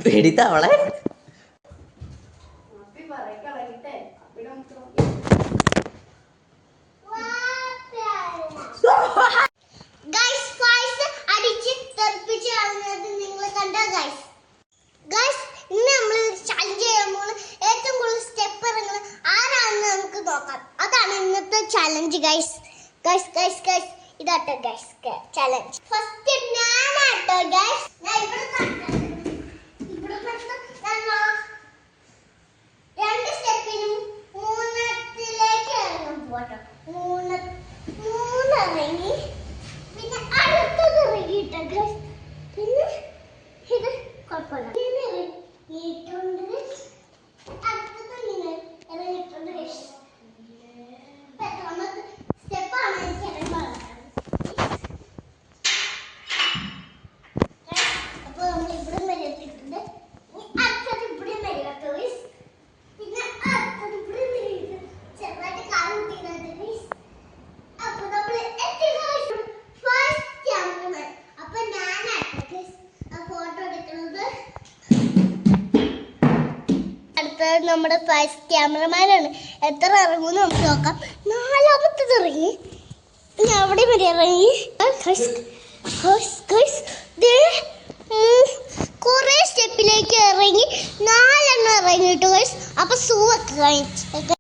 പേടിത്തവളെ challenge guys guys guys guys ഇതാട്ടോ guys challenge first ഞാനാട്ടോ guys ഞാൻ ഇവിടെ രണ്ട് സ്റ്റെപ്പിനും മൂന്നത്തിലേക്ക് ഇറങ്ങാൻ പോട്ടോ മൂന്നിറങ്ങി പിന്നെ അടുത്തത് ഇറങ്ങിട്ടോ ഗൈസ് പിന്നെ ഇത് കുഴപ്പമില്ല പിന്നെ ഇറങ്ങിയിട്ടുണ്ട് അടുത്തത് നിങ്ങൾ ഇറങ്ങിയിട്ടുണ്ട് ഗൈസ് നമ്മുടെ ഫസ്റ്റ് ക്യാമറമാനാണ് എത്ര ഇറങ്ങുമെന്ന് നമുക്ക് നോക്കാം നാലാമത്തത് ഇറങ്ങി ഞാൻ അവിടെ വരെ ഇറങ്ങി കുറേ സ്റ്റെപ്പിലേക്ക് ഇറങ്ങി 4 ഇറങ്ങിയിട്ടു അപ്പൊ സൂ ഒക്കെ കാണിച്ചു